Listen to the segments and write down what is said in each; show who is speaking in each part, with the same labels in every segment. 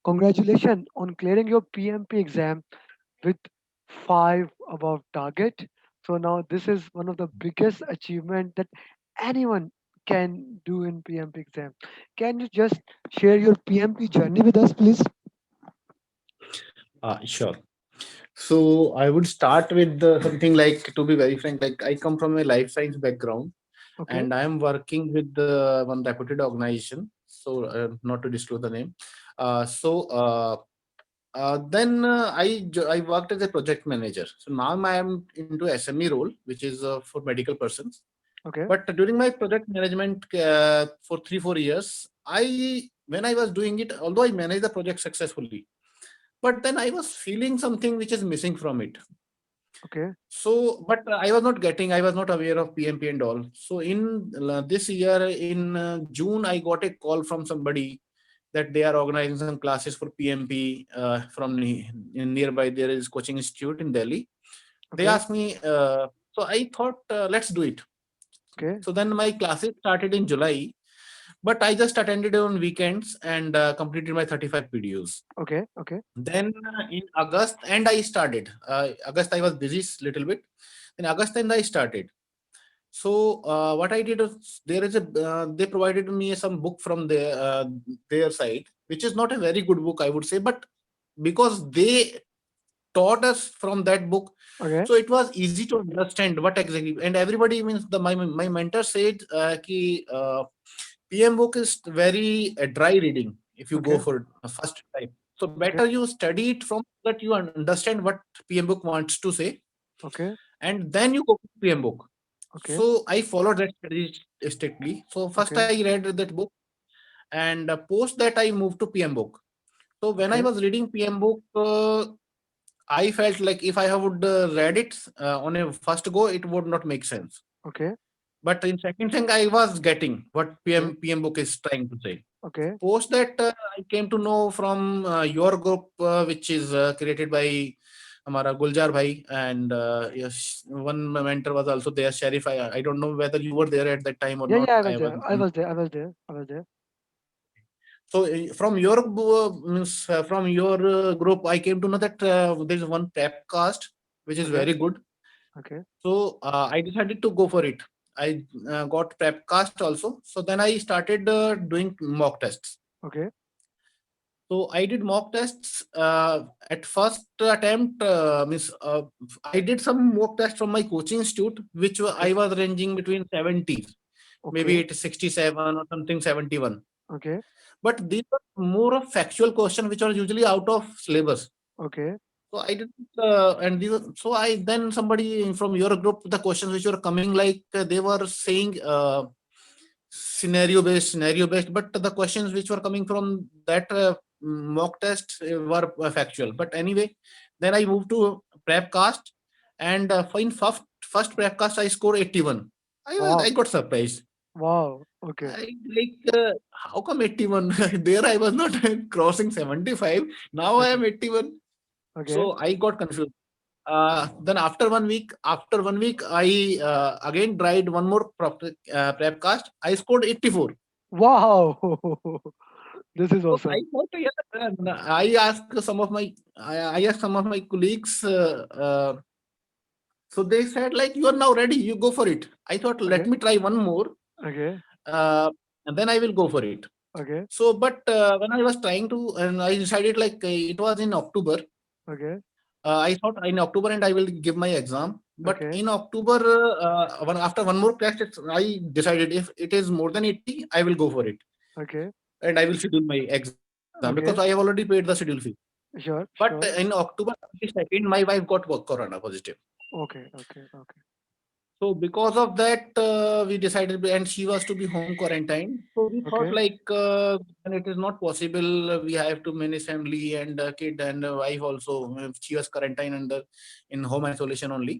Speaker 1: Congratulations on clearing your PMP exam with 5 above target. So now this is one of the biggest achievement that anyone can do in PMP exam. Can you just share your PMP journey with us, please?
Speaker 2: Sure. So I would start with something like, to be very frank, like I come from a life science background,
Speaker 1: Okay,
Speaker 2: and I am working with one reputed organization. So not to disclose the name. Then I worked as a project manager. So now I am into SME role, which is for medical persons.
Speaker 1: okay,
Speaker 2: But during my project management for 3 4 years, I when I was doing it, although I managed the project successfully, but then I was feeling something which is missing from it.
Speaker 1: okay,
Speaker 2: So, but I was not aware of PMP and all. So, in this year, in June, I got a call from somebody that they are organizing some classes for PMP from in nearby. There is coaching institute in Delhi. They
Speaker 1: okay,
Speaker 2: asked me, so I thought, let's do it.
Speaker 1: okay,
Speaker 2: So then my classes started in July, but I just attended on weekends and completed my 35 videos.
Speaker 1: okay, okay,
Speaker 2: Then in August, and I started. August, I was busy little bit. In August, and I started. So what I did was there is a they provided me some book from their side, which is not a very good book, I would say, but because they taught us from that book,
Speaker 1: okay,
Speaker 2: so it was easy to understand what exactly. And everybody means my mentor said ki PM book is very dry reading if you go
Speaker 1: okay,
Speaker 2: for a first time. So
Speaker 1: okay,
Speaker 2: better you study it from that you understand what PM book wants to say,
Speaker 1: okay,
Speaker 2: and then you go to PM book.
Speaker 1: okay,
Speaker 2: So I followed that strategy strictly. So first
Speaker 1: okay,
Speaker 2: I read that book, and post that I moved to PM book. So when I
Speaker 1: okay,
Speaker 2: was reading PM book, I felt like if I would read it on a first go, it would not make sense.
Speaker 1: okay,
Speaker 2: But in second thing, I was getting what
Speaker 1: okay,
Speaker 2: PM book is trying to say.
Speaker 1: okay,
Speaker 2: Post that I came to know from your group, which is created by Amara Guljar Bhai, and yes, one mentor was also there, Sharif. I don't know whether you were there at that time or
Speaker 1: yeah,
Speaker 2: not.
Speaker 1: yeah, I was
Speaker 2: I was
Speaker 1: there, I was there, I was there, I was there.
Speaker 2: so from your means from your group, I came to know that there is one Tapcast which is
Speaker 1: Okay,
Speaker 2: very good.
Speaker 1: okay,
Speaker 2: So I decided to go for it. I got Prepcast also. So then I started doing mock tests.
Speaker 1: okay,
Speaker 2: So I did mock tests at first attempt. I did some mock tests from my coaching institute, which
Speaker 1: okay,
Speaker 2: I was ranging between 70s, maybe
Speaker 1: okay,
Speaker 2: it is 67 or something 71.
Speaker 1: okay,
Speaker 2: But these are more of factual questions, which are usually out of syllabus.
Speaker 1: okay,
Speaker 2: So I did, and these so I then somebody from your group, the questions which were coming like they were saying scenario based, but the questions which were coming from that mock test were factual. But anyway, then I moved to prepcast, and in first prepcast I scored 81. I
Speaker 1: wow,
Speaker 2: got surprised.
Speaker 1: wow, okay,
Speaker 2: I like how come 81? There I was not crossing 75. Now I
Speaker 1: okay,
Speaker 2: am 81.
Speaker 1: okay,
Speaker 2: So I got confused. Then after 1 week, I again tried one more prepcast. I scored 84.
Speaker 1: wow, this is
Speaker 2: So I
Speaker 1: awesome.
Speaker 2: thought, yeah, I asked some of my colleagues. So they said like, you are now ready. You go for it. I thought, let
Speaker 1: Okay,
Speaker 2: me try one more,
Speaker 1: okay,
Speaker 2: and then I will go for it.
Speaker 1: okay,
Speaker 2: So, but when I was trying to, and I decided like it was in October.
Speaker 1: okay,
Speaker 2: I thought in October and I will give my exam. But
Speaker 1: okay,
Speaker 2: in October, after one more test, I decided if it is more than 80, I will go for it.
Speaker 1: okay,
Speaker 2: And I will schedule my exam because I have
Speaker 1: okay,
Speaker 2: already paid the schedule fee.
Speaker 1: sure,
Speaker 2: But
Speaker 1: sure,
Speaker 2: in October 22nd, my wife got corona positive.
Speaker 1: okay, okay, okay,
Speaker 2: So because of that, we decided, and she was to be home quarantined. So we thought
Speaker 1: okay,
Speaker 2: like, when it is not possible, we have to manage family and kid and wife also. She was quarantined under in home isolation only.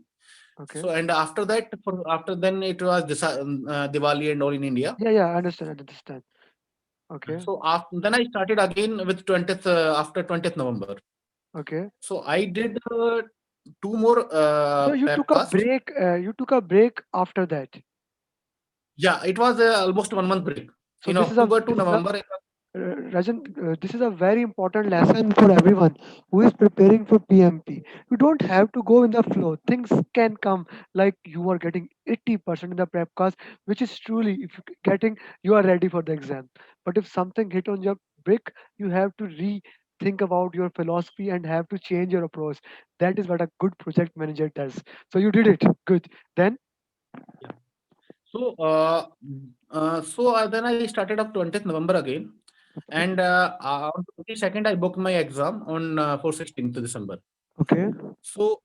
Speaker 1: okay.
Speaker 2: So and after that, after then it was Diwali and all in India.
Speaker 1: Yeah, yeah, I understand, I understand. Okay,
Speaker 2: So after then I started again with 20th after 20th November.
Speaker 1: okay.
Speaker 2: So I did two more
Speaker 1: So you took a
Speaker 2: prepcast.
Speaker 1: break. You took a break after that.
Speaker 2: Yeah, it was almost 1 month break
Speaker 1: So
Speaker 2: in
Speaker 1: this is a
Speaker 2: October to
Speaker 1: this is a
Speaker 2: November.
Speaker 1: Rajan, this is a very important lesson for everyone who is preparing for PMP. You don't have to go in the flow. Things can come like you are getting 80% in the prep class, which is truly, if you getting, you are ready for the exam. But if something hit on your brick, you have to rethink about your philosophy and have to change your approach. That is what a good project manager does. So you did it. Good. Then,
Speaker 2: Yeah. So, then I started up 20th November again,
Speaker 1: okay,
Speaker 2: and on 22nd I booked my exam on for 16th December.
Speaker 1: okay,
Speaker 2: So,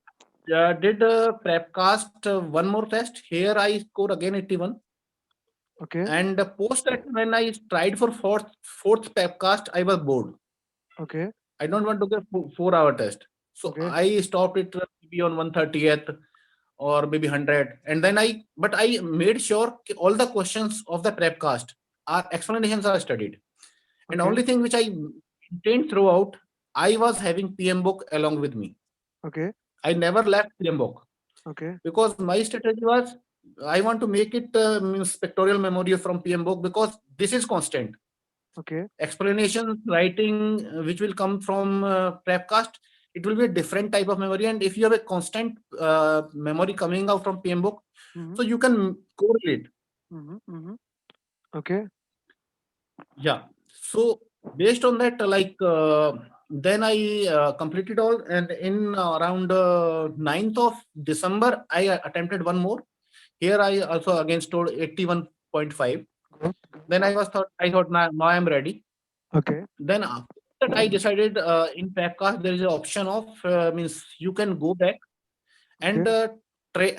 Speaker 2: did Prepcast one more test. Here I score again 81,
Speaker 1: okay,
Speaker 2: and post that when I tried for fourth Prepcast, I was bored.
Speaker 1: okay,
Speaker 2: I don't want to get 4 hour test. So
Speaker 1: okay,
Speaker 2: I stopped it maybe on 130th or maybe 100. And then but I made sure all the questions of the prepcast are explanations are studied. And
Speaker 1: okay,
Speaker 2: only thing which I maintained throughout, I was having PM book along with me.
Speaker 1: okay,
Speaker 2: I never left PM book
Speaker 1: okay,
Speaker 2: because my strategy was I want to make it means pictorial memory from PM book because this is constant
Speaker 1: okay.
Speaker 2: explanation writing which will come from prepcast. It will be a different type of memory, and if you have a constant memory coming out from PM book,
Speaker 1: Mm-hmm,
Speaker 2: so you can correlate.
Speaker 1: mm-hmm, mm-hmm. Okay,
Speaker 2: Yeah. So based on that, then I completed all, and in around 9th of December, I attempted one more. Here I also again stored 81.5.
Speaker 1: good,
Speaker 2: Then
Speaker 1: good.
Speaker 2: I thought now I'm ready.
Speaker 1: Okay,
Speaker 2: Then after that, I decided in Packcast there is an option of means you can go back and
Speaker 1: okay,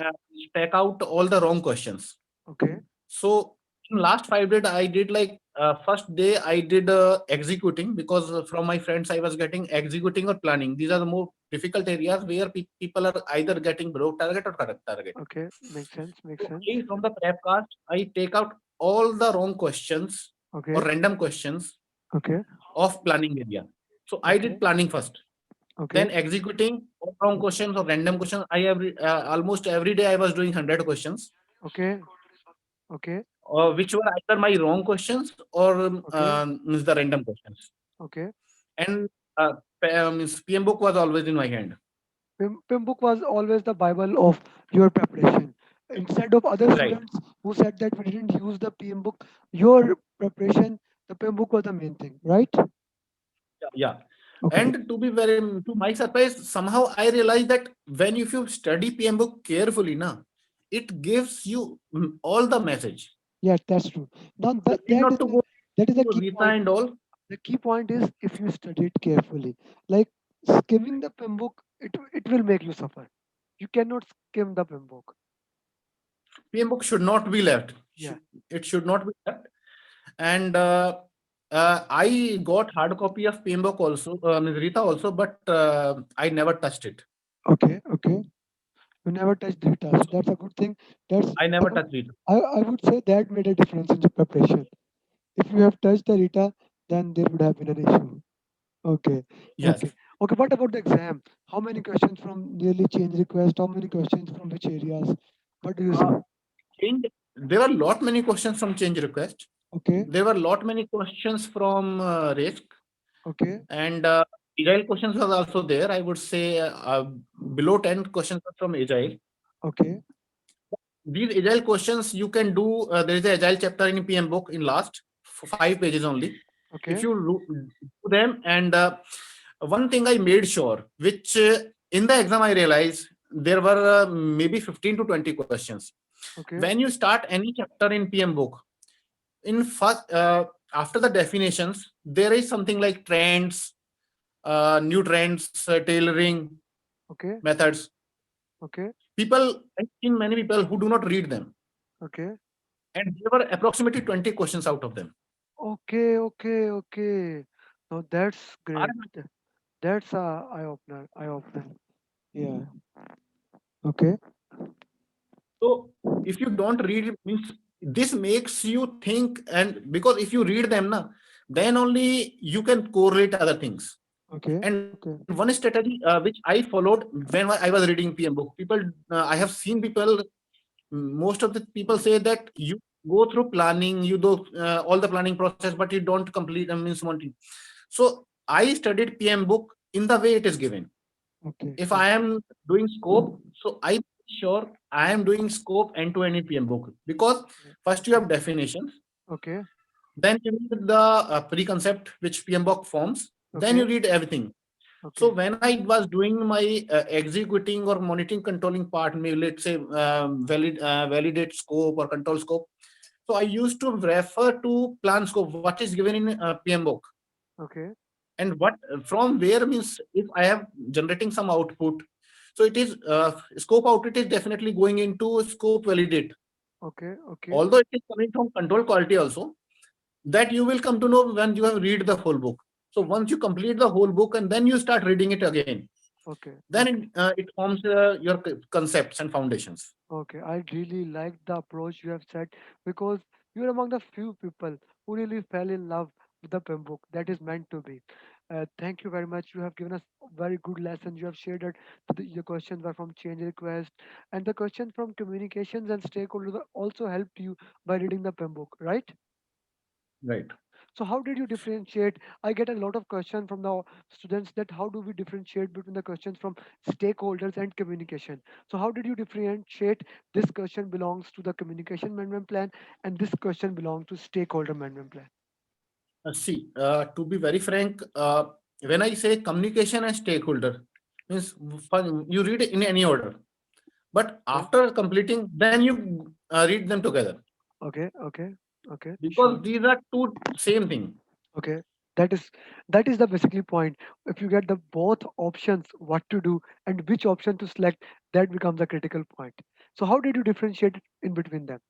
Speaker 2: take out all the wrong questions.
Speaker 1: okay,
Speaker 2: So in last 5 days, I did like first day I did executing because from my friends I was getting executing or planning. These are the more difficult areas where people are either getting below target or correct target.
Speaker 1: okay. Makes sense, makes
Speaker 2: So
Speaker 1: sense.
Speaker 2: I from the Prepcast I take out all the wrong questions or
Speaker 1: Okay,
Speaker 2: random questions
Speaker 1: okay,
Speaker 2: of planning area. So I
Speaker 1: okay,
Speaker 2: did planning first,
Speaker 1: okay,
Speaker 2: then executing all wrong questions or random questions. I have almost every day I was doing 100 questions,
Speaker 1: okay, okay,
Speaker 2: which were either my wrong questions or
Speaker 1: okay,
Speaker 2: means the random questions.
Speaker 1: okay.
Speaker 2: And means PM book was always in my hand.
Speaker 1: Pim book was always the Bible of your preparation. Instead of other
Speaker 2: Right.
Speaker 1: students who said that we didn't use the PM book, your preparation, the PM book was the main thing, right?
Speaker 2: Yeah. Yeah.
Speaker 1: Okay,
Speaker 2: And to be very to my surprise, somehow I realized that when if you study PM book carefully, na, it gives you all the message.
Speaker 1: yeah, that's true. Now
Speaker 2: You
Speaker 1: that
Speaker 2: need
Speaker 1: that
Speaker 2: not
Speaker 1: is
Speaker 2: to
Speaker 1: the,
Speaker 2: go
Speaker 1: that is the
Speaker 2: to
Speaker 1: key
Speaker 2: Rita
Speaker 1: point.
Speaker 2: and all.
Speaker 1: The key point is if you study it carefully. Like skimming the PIM book, it will make you suffer. You cannot skim the PIM book.
Speaker 2: PM book should not be left.
Speaker 1: Yeah.
Speaker 2: It should not be left. And I got hard copy of PM book also, Ms. Rita also, but I never touched it.
Speaker 1: Okay. Okay. You never touch data, so that's a good thing. That's
Speaker 2: I
Speaker 1: I,
Speaker 2: never
Speaker 1: would-
Speaker 2: touched it.
Speaker 1: I would say that made a difference in the preparation. If you have touched the data, then there would have been an issue. Okay.
Speaker 2: Yes.
Speaker 1: Okay. Okay. What about the exam? How many questions from nearly change request? How many questions from which areas? What do you
Speaker 2: Uh,
Speaker 1: say?
Speaker 2: change. There were lot many questions from change request.
Speaker 1: Okay.
Speaker 2: There were lot many questions from risk,
Speaker 1: Okay.
Speaker 2: and agile questions was also there. I would say below 10 questions are from agile.
Speaker 1: Okay.
Speaker 2: These agile questions you can do. There is a agile chapter in PM book in last 5 pages only. If
Speaker 1: Okay.
Speaker 2: you do them, and one thing I made sure, which in the exam I realized there were maybe 15 to 20 questions.
Speaker 1: Okay.
Speaker 2: When you start any chapter in PM book, in first after the definitions, there is something like trends, new trends, tailoring
Speaker 1: Okay.
Speaker 2: methods.
Speaker 1: Okay.
Speaker 2: People, I've seen many people who do not read them,
Speaker 1: Okay.
Speaker 2: and there were approximately 20 questions out of them.
Speaker 1: Okay, okay, okay. Now that's
Speaker 2: Are-
Speaker 1: great. That's a eye opener. Eye opener. Yeah. Okay.
Speaker 2: So if you don't read it, means this makes you think, and because if you read them, na, then only you can correlate other things.
Speaker 1: Okay.
Speaker 2: And one
Speaker 1: Okay.
Speaker 2: strategy which I followed when I was reading PM book, people I have seen people, most of the people say that you go through planning, you do all the planning process, but you don't complete, means wanting. So I studied PM book in the way it is given.
Speaker 1: Okay.
Speaker 2: If I
Speaker 1: Okay.
Speaker 2: am doing scope, so I make sure I am doing scope end to end in PM book, because first you
Speaker 1: Okay.
Speaker 2: have definitions,
Speaker 1: Okay.
Speaker 2: then you read the preconcept which PM book forms, then you
Speaker 1: Okay.
Speaker 2: read everything. So
Speaker 1: Okay.
Speaker 2: when I was doing my executing or monitoring controlling part, maybe let's say validate scope or control scope. So I used to refer to plan scope, what is given in PM book,
Speaker 1: Okay.
Speaker 2: and what from where, means if I have generating some output. So it is scope output is definitely going into scope validate.
Speaker 1: Okay. Okay.
Speaker 2: Although it is coming from control quality also, that you will come to know when you have read the whole book. So once you complete the whole book and then you start reading it again,
Speaker 1: Okay.
Speaker 2: then
Speaker 1: Okay.
Speaker 2: it forms your concepts and foundations.
Speaker 1: Okay, I really like the approach you have said because you're among the few people who really fell in love with the PIM book that is meant to be. Thank you very much. You have given us very good lessons. You have shared that the questions were from change request and the questions from communications and stakeholders also helped you by reading the PIM book, right?
Speaker 2: Right.
Speaker 1: So how did you differentiate? I get a lot of questions from the students that how do we differentiate between the questions from stakeholders and communication? So how did you differentiate this question belongs to the communication management plan and this question belongs to stakeholder management plan?
Speaker 2: See, to be very frank, when I say communication and stakeholder, means you read it in any order, but
Speaker 1: Okay,
Speaker 2: after completing, then you read them together,
Speaker 1: okay, okay, okay,
Speaker 2: because
Speaker 1: sure.
Speaker 2: these are two same thing.
Speaker 1: Okay. That is that is the basically point. If you get the both options, what to do and which option to select, that becomes a critical point. So how did you differentiate in between them?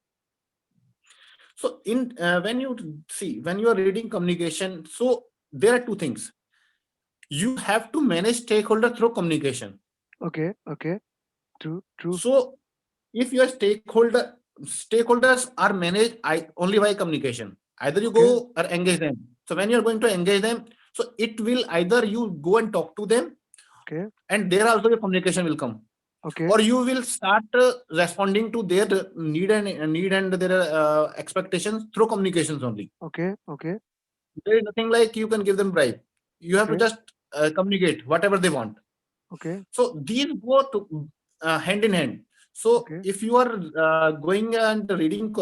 Speaker 2: So in when you see, when you are reading communication, so there are two things. You have to manage stakeholder through communication.
Speaker 1: Okay, okay, true, true.
Speaker 2: So if your stakeholders are managed only by communication, either you
Speaker 1: Okay,
Speaker 2: go or engage them. So when you're going to engage them, so it will either you go and talk to them,
Speaker 1: okay,
Speaker 2: and there also your communication will come,
Speaker 1: okay,
Speaker 2: or you will start responding to their need and their expectations through communications only.
Speaker 1: okay, okay,
Speaker 2: There is nothing like you can give them bribe. You have to
Speaker 1: okay,
Speaker 2: just communicate whatever they want.
Speaker 1: okay,
Speaker 2: So these go to hand in hand. So
Speaker 1: okay,
Speaker 2: if you are going and reading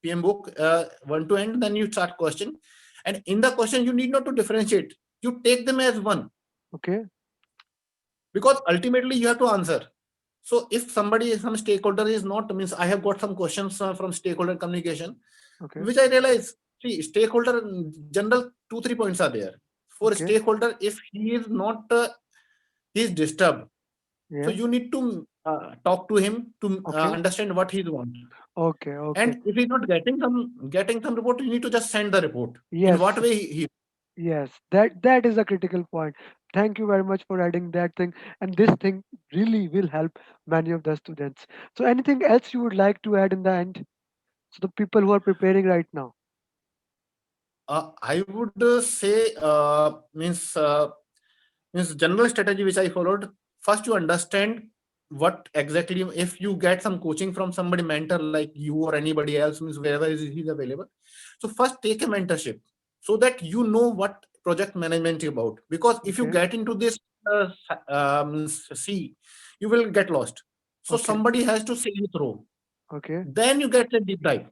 Speaker 2: PM book one to end, then you start question, and in the question you need not to differentiate. You take them as one,
Speaker 1: okay,
Speaker 2: because ultimately you have to answer. So if some stakeholder is not, means I have got some questions from stakeholder communication,
Speaker 1: okay,
Speaker 2: which I realize. See, stakeholder in general, 2 3 points are there for
Speaker 1: okay,
Speaker 2: stakeholder. If he is not he is disturbed, so
Speaker 1: yes,
Speaker 2: you need to talk to him to
Speaker 1: okay,
Speaker 2: understand what he wants.
Speaker 1: okay, okay,
Speaker 2: And if he's not getting some report, you need to just send the report. In
Speaker 1: yes,
Speaker 2: what way he
Speaker 1: yes, that is a critical point. Thank you very much for adding that thing, and this thing really will help many of the students. So, anything else you would like to add in the end? So, the people who are preparing right now.
Speaker 2: I would say means general strategy which I followed. First, you understand what exactly. If you get some coaching from somebody mentor like you or anybody else, means wherever he's available. So first, take a mentorship so that you know what project management is about. Because if you
Speaker 1: Okay,
Speaker 2: get into this sea, you will get lost. So
Speaker 1: okay,
Speaker 2: somebody has to see you through.
Speaker 1: okay,
Speaker 2: Then you get a deep dive.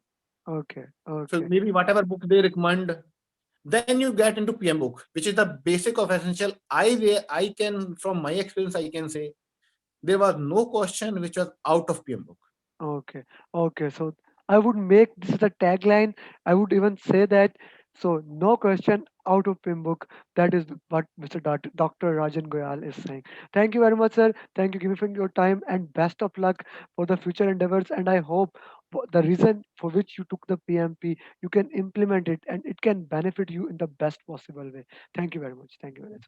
Speaker 1: okay,
Speaker 2: So
Speaker 1: okay.
Speaker 2: maybe whatever book they recommend, then you get into PM book, which is the basic of essential. I can, from my experience, I can say there was no question which was out of PM book.
Speaker 1: Okay, okay. So I would make this as a tagline. I would even say that. So no question out of PIM book. That is what Mr. Dr. Rajan Goyal is saying. Thank you very much, sir. Thank you giving your time and best of luck for the future endeavors. And I hope the reason for which you took the PMP, you can implement it and it can benefit you in the best possible way. Thank you very much. Thank you very much.